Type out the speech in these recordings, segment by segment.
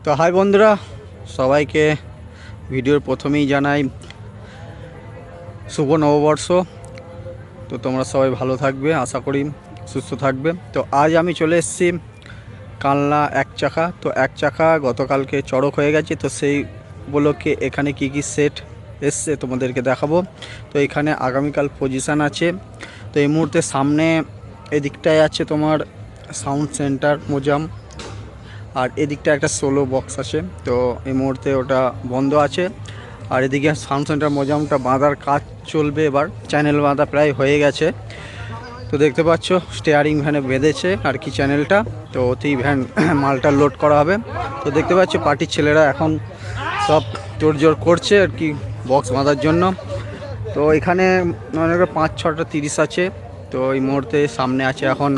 তো হাই বন্ধুরা, সবাইকে ভিডিওর প্রথমেই জানাই শুভ নববর্ষ। তো তোমরা সবাই ভালো থাকবে, আশা করি সুস্থ থাকবে। তো আজ আমি চলে এসেছি কালনা এক চাকা। তো এক চাকা গতকালকে চড়ক হয়ে গেছে, তো সেই উপলক্ষে এখানে কি কি সেট এসছে তোমাদেরকে দেখাবো। তো এখানে আগামীকাল পজিশান আছে। তো এই মুহূর্তে সামনে এদিকটায় আছে তোমার সাউন্ড সেন্টার মোজাম, আর এদিকটা একটা সোলো বক্স আছে। তো এই মুহূর্তে ওটা বন্ধ আছে। আর এদিকে সাউন্ড সেন্টার মোজামটা বাঁধার কাজ চলবে, এবার চ্যানেল বাঁধা প্রায় হয়ে গেছে। তো দেখতে পাচ্ছ স্টিয়ারিং ভ্যানে বেঁধেছে আর কি চ্যানেলটা। তো ওতেই ভ্যান মালটা লোড করা হবে। তো দেখতে পাচ্ছ পার্টির ছেলেরা এখন সব তোড়জোড় করছে আর কি বক্স বাঁধার জন্য। তো এখানে অনেক 5-6টা 30 আছে। তো এই মুহূর্তে সামনে আছে এখন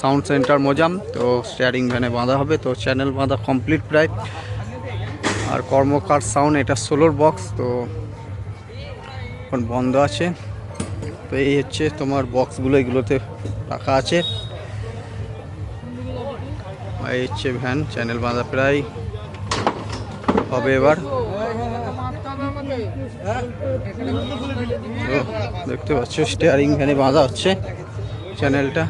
সাউন্ড সেন্টার মোজাম। তো স্টিয়ারিং ভ্যানে বাঁধা হবে। তো চ্যানেল বাঁধা কমপ্লিট প্রায়। আর কর্মকার সাউন্ড এটা সোলোর বক্স, তো এখন বন্ধ আছে। তো এই হচ্ছে তোমার বক্সগুলো, এগুলোতে রাখা আছে। এই হচ্ছে ভ্যান, চ্যানেল বাঁধা প্রায় হবে এবার। তো দেখতে পাচ্ছ স্টিয়ারিং ভ্যানে বাঁধা হচ্ছে চ্যানেলটা।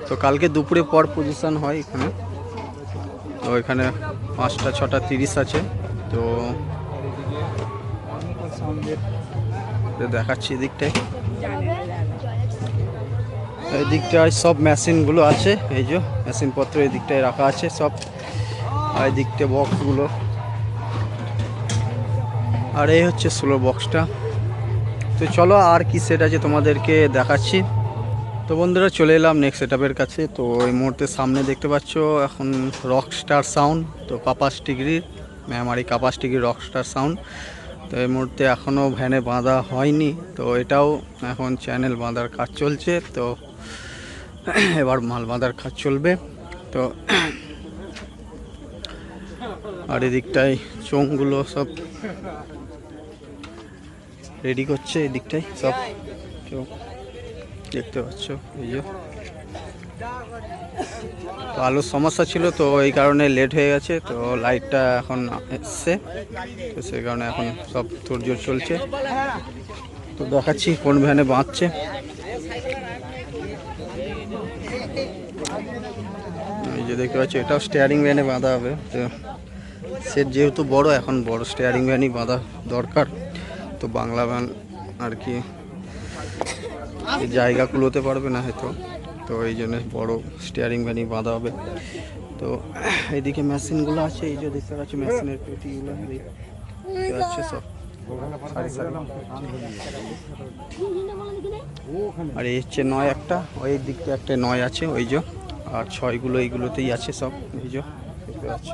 তো কালকে দুপুরে পর পজিশন হয় এখানে। তো এখানে 5টা 6টা 30 আছে। তো দেখাচ্ছি এদিকটায়, এই দিকটায় সব মেশিনগুলো আছে। এই যে মেশিনপত্র এই দিকটায় রাখা আছে সব, আর এই দিকটা বক্সগুলো। আর এই হচ্ছে সোলো বক্সটা। তো চলো আর কি সেট আছে তোমাদেরকে দেখাচ্ছি। তো বন্ধুরা চলে এলাম নেক্সট সেটআপের কাছে। তো এই মুহূর্তে সামনে দেখতে পাচ্ছ এখন রকস্টার সাউন্ড, তো কাপাসিটিগির মেমারি কাপাসিটিগির রকস্টার সাউন্ড। তো এই মুহূর্তে এখনও ভ্যানে বাঁধা হয়নি। তো এটাও এখন চ্যানেল বাঁধার কাজ চলছে। তো এবার মাল বাঁধার কাজ চলবে। তো আর এদিকটায় চোঙগুলো সব রেডি করছে, এদিকটাই সব চোখ দেখতে পাচ্ছ। এই যে তো আলোর সমস্যা ছিল, তো এই কারণে লেট হয়ে গেছে। তো লাইটটা এখন এসছে, তো সেই কারণে এখন সব তোড়জোড় চলছে। তো দেখাচ্ছি কোন ভ্যানে বাঁধছে। এই যে দেখতে পাচ্ছি এটাও স্টিয়ারিং ভ্যানে বাঁধা হবে। তো সেট যেহেতু বড়, এখন বড় স্টিয়ারিং ভ্যানই বাঁধা দরকার। তো বাংলা ভ্যান আর কি জায়গা কুলোতে পারবে না হয়তো, তো এই জন্য বড় স্টিয়ারিং ভ্যানই বাঁধা হবে। তো এইদিকে মেশিনগুলো আছে, এই যে দেখতে পাচ্ছি মেশিনের পেটিগুলো আছে সব। আর এই হচ্ছে 9 একটা, ওই দিকটা একটা 9 আছে ওই যে। আর 6গুলো এইগুলোতেই আছে সব, এই যে দেখতে পাচ্ছ।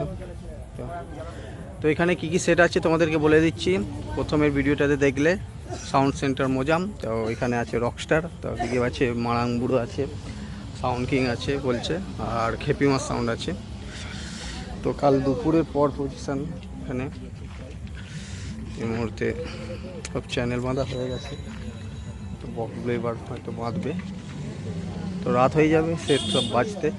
তো এখানে কি কি সেট আছে তোমাদেরকে বলে দিচ্ছি। প্রথমের ভিডিওটাতে দেখলে সাউন্ড সেন্টার মোজাম, তো এখানে আছে রকস্টার, তো দিকে আছে মারাংবুড়ো আছে, সাউন্ড কিং আছে বলছে, আর খেপিমার সাউন্ড আছে। তো কাল দুপুরের পর পজিশান এখানে। এই মুহূর্তে সব চ্যানেল বাঁধা হয়ে গেছে। তো বক্সগুলো এবার হয়তো বাঁধবে, তো রাত হয়ে যাবে সেট সব বাজতে।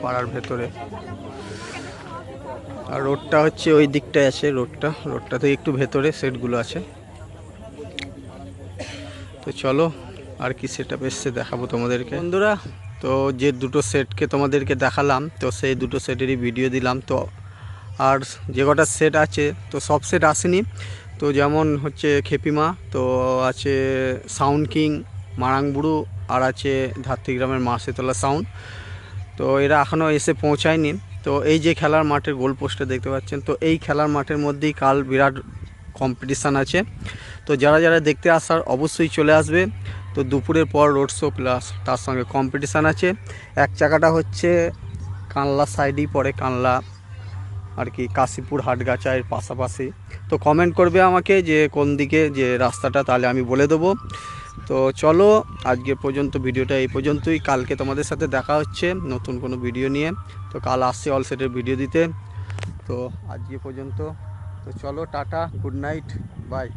পাড়ার ভেতরে, আর রোডটা হচ্ছে ওই দিকটায় আছে। রোডটা থেকে একটু ভেতরে সেটগুলো আছে। তো চলো আর কি সেটআপ এসছে দেখাবো তোমাদেরকে বন্ধুরা। তো যে দুটো সেটকে তোমাদেরকে দেখালাম, তো সেই দুটো সেটেরই ভিডিও দিলাম। তো আর যে কটা সেট আছে, তো সব সেট আসেনি। তো যেমন হচ্ছে খেপিমা, তো আছে সাউন্ড কিং, মারাংবুড়ো, আর আছে ধাত্রীগ্রামের মাসেতলা সাউন্ড। তো এরা এখনও এসে পৌঁছায়নি। তো এই যে খেলার মাঠের গোল পোস্টে দেখতে পাচ্ছেন, তো এই খেলার মাঠের মধ্যেই কাল বিরাট কম্পিটিশান আছে। তো যারা যারা দেখতে আসার অবশ্যই চলে আসবে। তো দুপুরের পর রোড শো প্লাস তার সঙ্গে কম্পিটিশান আছে। এক চাকাটা হচ্ছে কানলা সাইডেই পড়ে, কানলা আর কি কাশীপুর হাটগাছার পাশাপাশি। তো কমেন্ট করবে আমাকে যে কোন দিকে যে রাস্তাটা, তাহলে আমি বলে দেবো। তো চলো আজকে পর্যন্ত ভিডিওটা এই পর্যন্তই। কালকে তোমাদের সাথে দেখা হচ্ছে নতুন কোনো ভিডিও নিয়ে। তো কাল আসছে অল সেটের ভিডিও দিতে। তো আজকে পর্যন্ত তো চলো টাটা, গুড নাইট, বাই।